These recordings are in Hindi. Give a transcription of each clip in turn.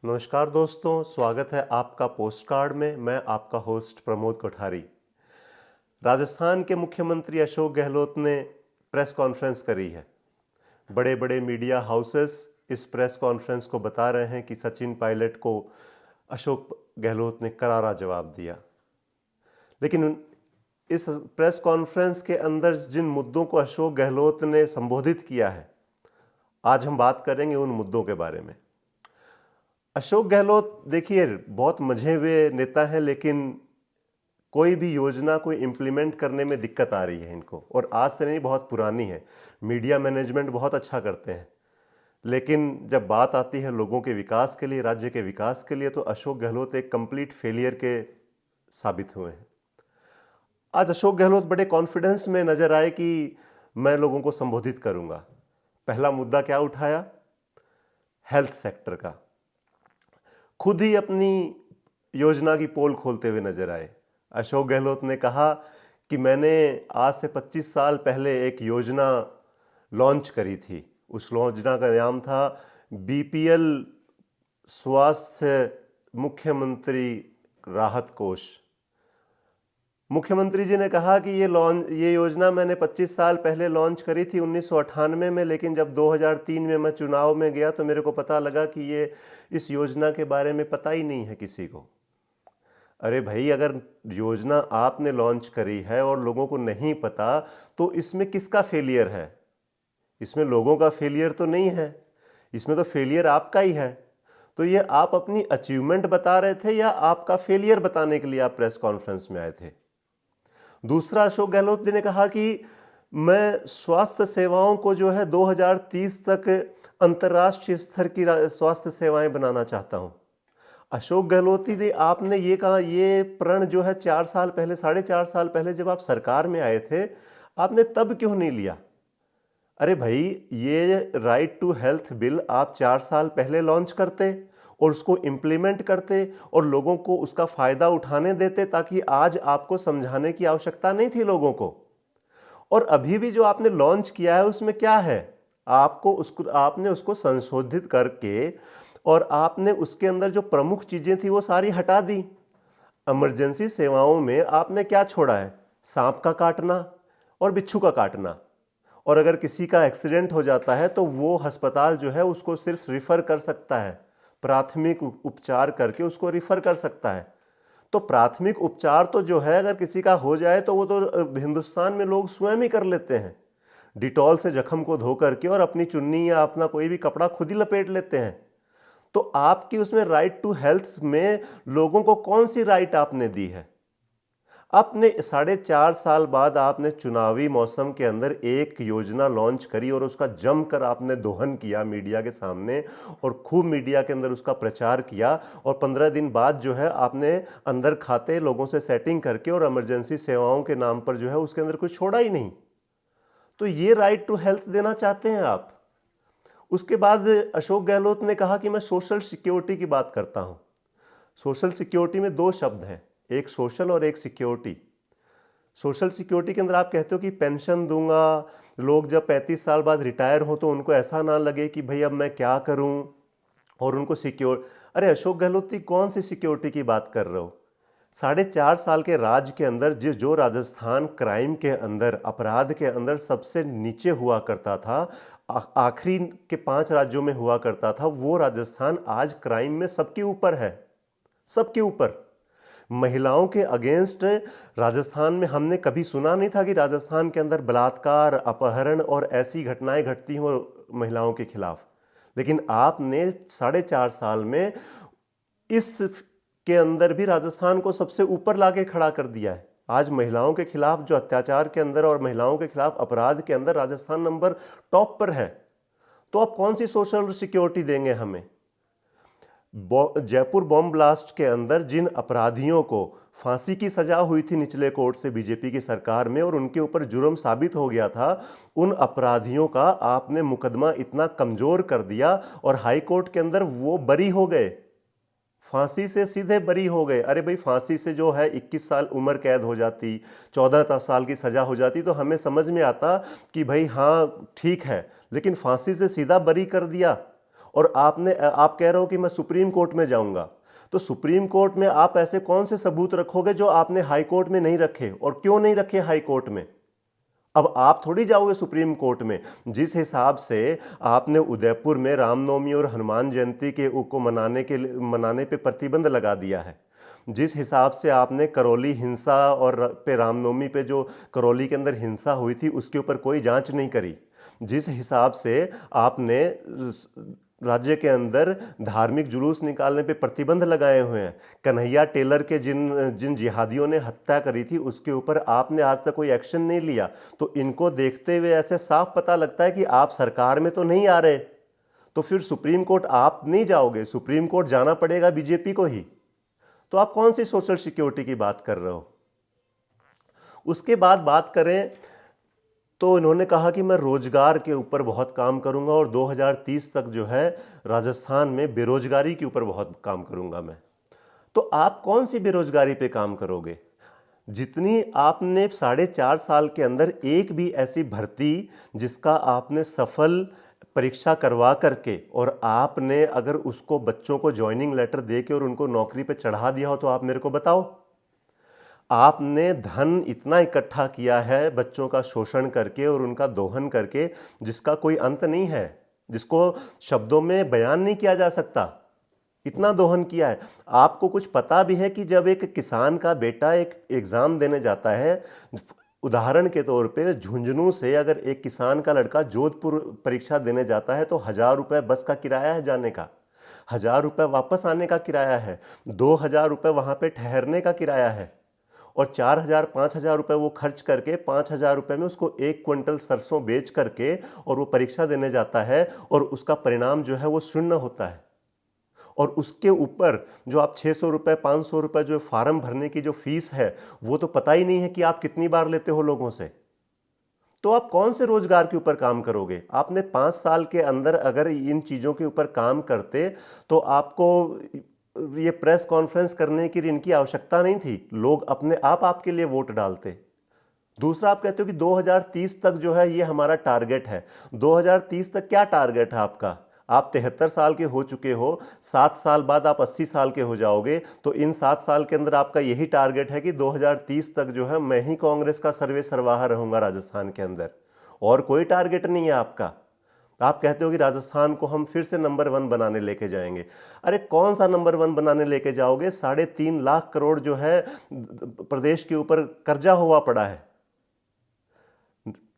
नमस्कार दोस्तों, स्वागत है आपका पोस्ट कार्ड में। मैं आपका होस्ट प्रमोद कोठारी। राजस्थान के मुख्यमंत्री अशोक गहलोत ने प्रेस कॉन्फ्रेंस करी है। बड़े बड़े मीडिया हाउसेस इस प्रेस कॉन्फ्रेंस को बता रहे हैं कि सचिन पायलट को अशोक गहलोत ने करारा जवाब दिया। लेकिन इस प्रेस कॉन्फ्रेंस के अंदर जिन मुद्दों को अशोक गहलोत ने संबोधित किया है, आज हम बात करेंगे उन मुद्दों के बारे में। अशोक गहलोत देखिए बहुत मंझे हुए नेता हैं, लेकिन कोई भी योजना को इम्प्लीमेंट करने में दिक्कत आ रही है इनको, और आज से नहीं, बहुत पुरानी है। मीडिया मैनेजमेंट बहुत अच्छा करते हैं, लेकिन जब बात आती है लोगों के विकास के लिए, राज्य के विकास के लिए, तो अशोक गहलोत एक कंप्लीट फेलियर के साबित हुए हैं। आज अशोक गहलोत बड़े कॉन्फिडेंस में नजर आए कि मैं लोगों को संबोधित करूंगा। पहला मुद्दा क्या उठाया? हेल्थ सेक्टर का। खुद ही अपनी योजना की पोल खोलते हुए नजर आए। अशोक गहलोत ने कहा कि मैंने आज से 25 साल पहले एक योजना लॉन्च करी थी। उस योजना का नाम था बीपीएल स्वास्थ्य मुख्यमंत्री राहत कोष। मुख्यमंत्री जी ने कहा कि ये योजना मैंने 25 साल पहले लॉन्च करी थी 1998 में, लेकिन जब 2003 में मैं चुनाव में गया तो मेरे को पता लगा कि इस योजना के बारे में पता ही नहीं है किसी को। अरे भाई, अगर योजना आपने लॉन्च करी है और लोगों को नहीं पता, तो इसमें किसका फेलियर है? इसमें लोगों का फेलियर तो नहीं है, इसमें तो फेलियर आपका ही है। तो ये आप अपनी अचीवमेंट बता रहे थे या आपका फेलियर बताने के लिए आप प्रेस कॉन्फ्रेंस में आए थे? दूसरा, अशोक गहलोत जी ने कहा कि मैं स्वास्थ्य सेवाओं को 2030 तक अंतर्राष्ट्रीय स्तर की स्वास्थ्य सेवाएं बनाना चाहता हूं। अशोक गहलोत जी, आपने ये कहा, ये प्रण 4 साल पहले, 4.5 साल पहले जब आप सरकार में आए थे, आपने तब क्यों नहीं लिया? अरे भाई, ये राइट टू हेल्थ बिल आप 4 साल पहले लॉन्च करते और उसको इम्प्लीमेंट करते और लोगों को उसका फायदा उठाने देते, ताकि आज आपको समझाने की आवश्यकता नहीं थी लोगों को। और अभी भी जो आपने लॉन्च किया है उसमें क्या है? आपने उसको संशोधित करके और आपने उसके अंदर जो प्रमुख चीजें थी वो सारी हटा दी। इमरजेंसी सेवाओं में आपने क्या छोड़ा है? सांप का काटना और बिच्छू का काटना। और अगर किसी का एक्सीडेंट हो जाता है तो वो अस्पताल उसको सिर्फ रिफर कर सकता है, प्राथमिक उपचार करके उसको रिफर कर सकता है। तो प्राथमिक उपचार तो अगर किसी का हो जाए तो वो तो हिंदुस्तान में लोग स्वयं ही कर लेते हैं, डिटॉल से जख्म को धो करके, और अपनी चुन्नी या अपना कोई भी कपड़ा खुद ही लपेट लेते हैं। तो आपकी उसमें राइट टू हेल्थ में लोगों को कौन सी राइट आपने दी है? आपने 4.5 साल बाद आपने चुनावी मौसम के अंदर एक योजना लॉन्च करी और उसका जमकर आपने दोहन किया मीडिया के सामने, और खूब मीडिया के अंदर उसका प्रचार किया। और 15 दिन बाद आपने अंदर खाते लोगों से सेटिंग करके और इमरजेंसी सेवाओं के नाम पर उसके अंदर कुछ छोड़ा ही नहीं। तो ये राइट टू हेल्थ देना चाहते हैं आप? उसके बाद अशोक गहलोत ने कहा कि मैं सोशल सिक्योरिटी की बात करता हूं। सोशल सिक्योरिटी में 2 शब्द हैं, एक सोशल और एक सिक्योरिटी। सोशल सिक्योरिटी के अंदर आप कहते हो कि पेंशन दूंगा, लोग जब 35 साल बाद रिटायर हो तो उनको ऐसा ना लगे कि भाई अब मैं क्या करूं, और उनको सिक्योर। अरे अशोक गहलोत जी, कौन सी सिक्योरिटी की बात कर रहे हो? 4.5 साल के राज के अंदर जो राजस्थान क्राइम के अंदर, अपराध के अंदर सबसे नीचे हुआ करता था, आखिरी के 5 राज्यों में हुआ करता था, वो राजस्थान आज क्राइम में सबके ऊपर है, सबके ऊपर। महिलाओं के अगेंस्ट राजस्थान में हमने कभी सुना नहीं था कि राजस्थान के अंदर बलात्कार, अपहरण और ऐसी घटनाएं घटती हो महिलाओं के खिलाफ। लेकिन आपने 4.5 साल में इस के अंदर भी राजस्थान को सबसे ऊपर लाके खड़ा कर दिया है। आज महिलाओं के खिलाफ जो अत्याचार के अंदर और महिलाओं के खिलाफ अपराध के अंदर राजस्थान नंबर टॉप पर है। तो आप कौन सी सोशल सिक्योरिटी देंगे हमें? जयपुर बॉम्ब ब्लास्ट के अंदर जिन अपराधियों को फांसी की सजा हुई थी निचले कोर्ट से बीजेपी की सरकार में, और उनके ऊपर जुर्म साबित हो गया था, उन अपराधियों का आपने मुकदमा इतना कमजोर कर दिया और हाई कोर्ट के अंदर वो बरी हो गए, फांसी से सीधे बरी हो गए। अरे भाई, फांसी से 21 साल उम्र कैद हो जाती, 14 साल की सजा हो जाती, तो हमें समझ में आता कि भाई हाँ ठीक है, लेकिन फांसी से सीधा बरी कर दिया। और आप कह रहे हो कि मैं सुप्रीम कोर्ट में जाऊंगा। तो सुप्रीम कोर्ट में आप ऐसे कौन से सबूत रखोगे जो आपने हाई कोर्ट में नहीं रखे, और क्यों नहीं रखे हाई कोर्ट में? अब आप थोड़ी जाओगे सुप्रीम कोर्ट में। जिस हिसाब से आपने उदयपुर में रामनवमी और हनुमान जयंती को मनाने पे प्रतिबंध लगा दिया है, जिस हिसाब से आपने करौली हिंसा और पे रामनवमी पे जो करौली के अंदर हिंसा हुई थी उसके ऊपर कोई जांच नहीं करी, जिस हिसाब से आपने राज्य के अंदर धार्मिक जुलूस निकालने पे प्रतिबंध लगाए हुए हैं, कन्हैया टेलर के जिन जिहादियों ने हत्या करी थी उसके ऊपर आपने आज तक कोई एक्शन नहीं लिया, तो इनको देखते हुए ऐसे साफ पता लगता है कि आप सरकार में तो नहीं आ रहे। तो फिर सुप्रीम कोर्ट आप नहीं जाओगे, सुप्रीम कोर्ट जाना पड़ेगा बीजेपी को ही। तो आप कौन सी सोशल सिक्योरिटी की बात कर रहे हो? उसके बाद बात करें तो इन्होंने कहा कि मैं रोजगार के ऊपर बहुत काम करूंगा और 2030 तक जो है राजस्थान में बेरोजगारी के ऊपर बहुत काम करूंगा मैं। तो आप कौन सी बेरोजगारी पे काम करोगे? जितनी आपने 4.5 साल के अंदर एक भी ऐसी भर्ती जिसका आपने सफल परीक्षा करवा करके और आपने अगर उसको बच्चों को ज्वाइनिंग लेटर दे के और उनको नौकरी पे चढ़ा दिया हो तो आप मेरे को बताओ। आपने धन इतना इकट्ठा किया है बच्चों का शोषण करके और उनका दोहन करके जिसका कोई अंत नहीं है, जिसको शब्दों में बयान नहीं किया जा सकता, इतना दोहन किया है। आपको कुछ पता भी है कि जब एक किसान का बेटा एक एग्जाम देने जाता है, उदाहरण के तौर पे झुंझुनू से अगर एक किसान का लड़का जोधपुर परीक्षा देने जाता है तो 1000 रुपये बस का किराया है जाने का, 1000 रुपये वापस आने का किराया है, 2000 रुपये वहां पे ठहरने का किराया है, और 4000 5000 रुपये वो खर्च करके 5000 रुपये में उसको 1 क्विंटल सरसों बेच करके और वो परीक्षा देने जाता है और उसका परिणाम जो है वो शून्य होता है। और उसके ऊपर जो आप 600 रुपये 500 रुपये जो फार्म भरने की जो फीस है वो तो पता ही नहीं है कि आप कितनी बार लेते हो लोगों से। तो आप कौन से रोजगार के ऊपर काम करोगे? आपने 5 साल के अंदर अगर इन चीज़ों के ऊपर काम करते तो आपको ये प्रेस कॉन्फ्रेंस करने की इनकी आवश्यकता नहीं थी, लोग अपने आप आपके लिए वोट डालते। दूसरा, आप कहते हो कि 2030 तक जो है ये हमारा टारगेट है। 2030 तक क्या टारगेट है आपका? आप 73 साल के हो चुके हो, 7 साल बाद आप 80 साल के हो जाओगे, तो इन 7 साल के अंदर आपका यही टारगेट है कि 2030 तक जो है मैं ही कांग्रेस का सर्वे सर्वाहा रहूंगा राजस्थान के अंदर, और कोई टारगेट नहीं है आपका। आप कहते हो कि राजस्थान को हम फिर से नंबर 1 बनाने लेके जाएंगे। अरे कौन सा नंबर 1 बनाने लेके जाओगे? 3.5 लाख करोड़ जो है प्रदेश के ऊपर कर्जा हुआ पड़ा है,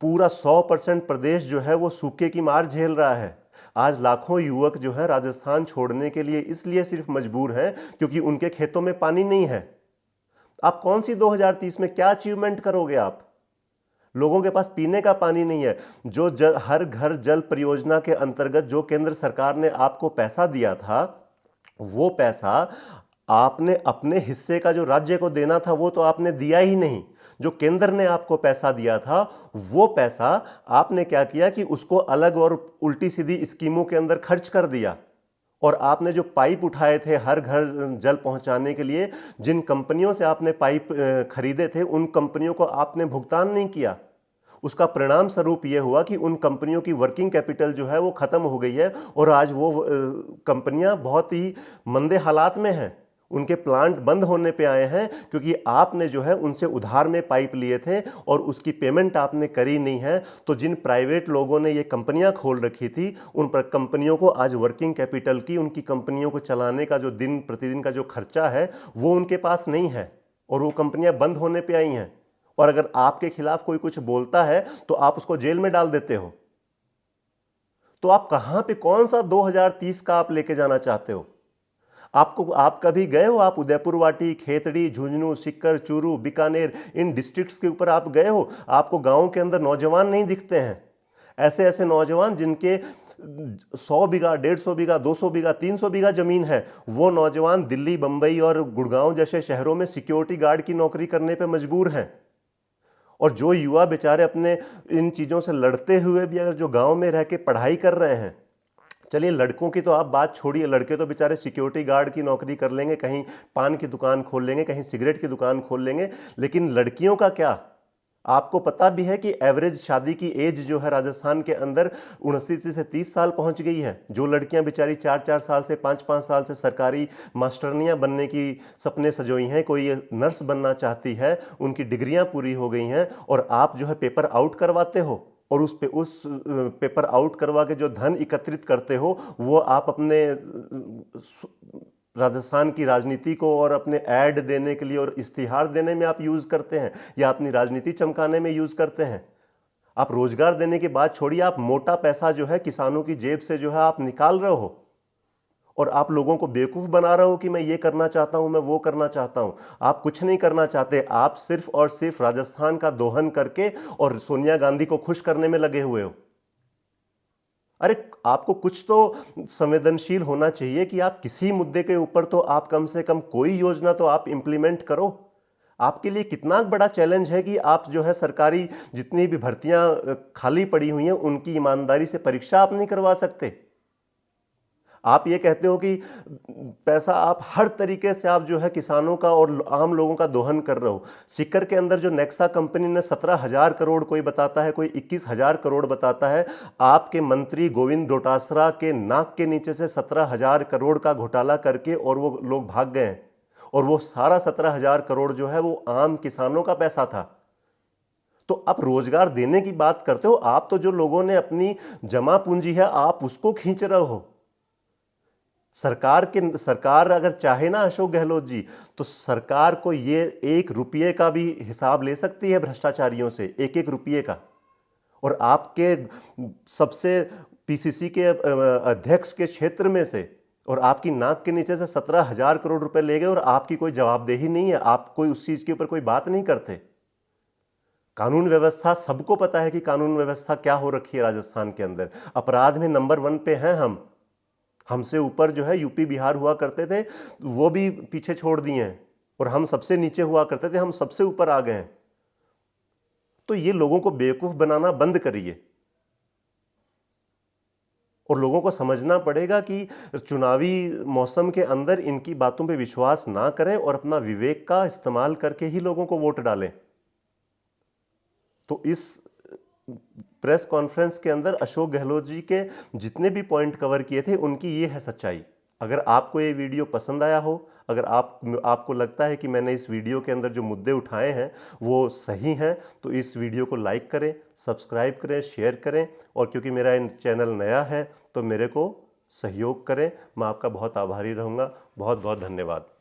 पूरा 100% प्रदेश जो है वो सूखे की मार झेल रहा है। आज लाखों युवक जो है राजस्थान छोड़ने के लिए इसलिए सिर्फ मजबूर हैं क्योंकि उनके खेतों में पानी नहीं है। आप कौन सी 2030 में क्या अचीवमेंट करोगे? आप लोगों के पास पीने का पानी नहीं है। जो हर घर जल परियोजना के अंतर्गत जो केंद्र सरकार ने आपको पैसा दिया था, वो पैसा आपने अपने हिस्से का जो राज्य को देना था वो तो आपने दिया ही नहीं। जो केंद्र ने आपको पैसा दिया था वो पैसा आपने क्या किया कि उसको अलग और उल्टी सीधी स्कीमों के अंदर खर्च कर दिया। और आपने जो पाइप उठाए थे हर घर जल पहुंचाने के लिए, जिन कंपनियों से आपने पाइप खरीदे थे उन कंपनियों को आपने भुगतान नहीं किया। उसका परिणाम स्वरूप यह हुआ कि उन कंपनियों की वर्किंग कैपिटल जो है वो खत्म हो गई है और आज वो कंपनियां बहुत ही मंदे हालात में हैं। उनके प्लांट बंद होने पे आए हैं क्योंकि आपने जो है उनसे उधार में पाइप लिए थे और उसकी पेमेंट आपने करी नहीं है। तो जिन प्राइवेट लोगों ने ये कंपनियां खोल रखी थी उन पर कंपनियों को आज वर्किंग कैपिटल की, उनकी कंपनियों को चलाने का जो दिन प्रतिदिन का जो खर्चा है वो उनके पास नहीं है और वो कंपनियां बंद होने पे आई हैं। और अगर आपके खिलाफ कोई कुछ बोलता है तो आप उसको जेल में डाल देते हो। तो आप कहां पे कौन सा 2030 का आप लेके जाना चाहते हो? आप कभी गए हो? आप उदयपुर वाटी, खेतड़ी, झुंझुनू, सीकर, चूरू, बीकानेर, इन डिस्ट्रिक्ट्स के ऊपर आप गए हो? आपको गांव के अंदर नौजवान नहीं दिखते हैं? ऐसे ऐसे नौजवान जिनके 100 बीघा, 150 बीघा, 200 बीघा, 300 बीघा जमीन है, वो नौजवान दिल्ली, बंबई और गुड़गांव जैसे शहरों में सिक्योरिटी गार्ड की नौकरी करने पर मजबूर हैं। और जो युवा बेचारे अपने इन चीज़ों से लड़ते हुए भी अगर जो गांव में रह के पढ़ाई कर रहे हैं, चलिए लड़कों की तो आप बात छोड़िए, लड़के तो बेचारे सिक्योरिटी गार्ड की नौकरी कर लेंगे, कहीं पान की दुकान खोल लेंगे, कहीं सिगरेट की दुकान खोल लेंगे, लेकिन लड़कियों का क्या? आपको पता भी है कि एवरेज शादी की एज जो है राजस्थान के अंदर 29 से 30 साल पहुंच गई है। जो लड़कियां बेचारी 4-4 साल से 5-5 साल से सरकारी मास्टरनियां बनने की सपने सजोई हैं, कोई नर्स बनना चाहती है, उनकी डिग्रियां पूरी हो गई हैं, और आप जो है पेपर आउट करवाते हो, और उस पेपर आउट करवा के जो धन एकत्रित करते हो वो आप अपने राजस्थान की राजनीति को और अपने ऐड देने के लिए और इश्तिहार देने में आप यूज करते हैं, या अपनी राजनीति चमकाने में यूज करते हैं। आप रोजगार देने की बात छोड़िए, आप मोटा पैसा जो है किसानों की जेब से जो है आप निकाल रहे हो, और आप लोगों को बेवकूफ बना रहे हो कि मैं ये करना चाहता हूं, मैं वो करना चाहता हूं। आप कुछ नहीं करना चाहते, आप सिर्फ और सिर्फ राजस्थान का दोहन करके और सोनिया गांधी को खुश करने में लगे हुए हो। अरे आपको कुछ तो संवेदनशील होना चाहिए कि आप किसी मुद्दे के ऊपर तो आप कम से कम कोई योजना तो आप इंप्लीमेंट करो। आपके लिए कितना बड़ा चैलेंज है कि आप जो है सरकारी जितनी भी भर्तियां खाली पड़ी हुई हैं उनकी ईमानदारी से परीक्षा आप नहीं करवा सकते। आप ये कहते हो कि पैसा आप हर तरीके से आप जो है किसानों का और आम लोगों का दोहन कर रहे हो। सीकर के अंदर जो नेक्सा कंपनी ने 17,000 करोड़ कोई बताता है, कोई 21,000 करोड़ बताता है। आपके मंत्री गोविंद डोटासरा के नाक के नीचे से 17,000 करोड़ का घोटाला करके और वो लोग भाग गए हैं, और वो सारा 17,000 करोड़ जो है वो आम किसानों का पैसा था। तो आप रोजगार देने की बात करते हो, आप तो जो लोगों ने अपनी जमा पूंजी है आप उसको खींच रहे हो। सरकार अगर चाहे ना अशोक गहलोत जी, तो सरकार को ये 1 रुपये का भी हिसाब ले सकती है भ्रष्टाचारियों से, 1-1 रुपये का। और आपके सबसे पीसीसी के अध्यक्ष के क्षेत्र में से और आपकी नाक के नीचे से 17,000 करोड़ रुपए ले गए, और आपकी कोई जवाबदेही नहीं है, आप कोई उस चीज के ऊपर कोई बात नहीं करते। कानून व्यवस्था, सबको पता है कि कानून व्यवस्था क्या हो रखी है राजस्थान के अंदर। अपराध में नंबर 1 पे हैं हम। हमसे ऊपर जो है यूपी बिहार हुआ करते थे, वो भी पीछे छोड़ दिए हैं, और हम सबसे नीचे हुआ करते थे, हम सबसे ऊपर आ गए हैं। तो ये लोगों को बेवकूफ बनाना बंद करिए, और लोगों को समझना पड़ेगा कि चुनावी मौसम के अंदर इनकी बातों पे विश्वास ना करें और अपना विवेक का इस्तेमाल करके ही लोगों को वोट डालें। तो इस प्रेस कॉन्फ्रेंस के अंदर अशोक गहलोत जी के जितने भी पॉइंट कवर किए थे उनकी ये है सच्चाई। अगर आपको ये वीडियो पसंद आया हो, अगर आपको लगता है कि मैंने इस वीडियो के अंदर जो मुद्दे उठाए हैं वो सही हैं, तो इस वीडियो को लाइक करें, सब्सक्राइब करें, शेयर करें, और क्योंकि मेरा चैनल नया है तो मेरे को सहयोग करें। मैं आपका बहुत आभारी रहूँगा। बहुत बहुत धन्यवाद।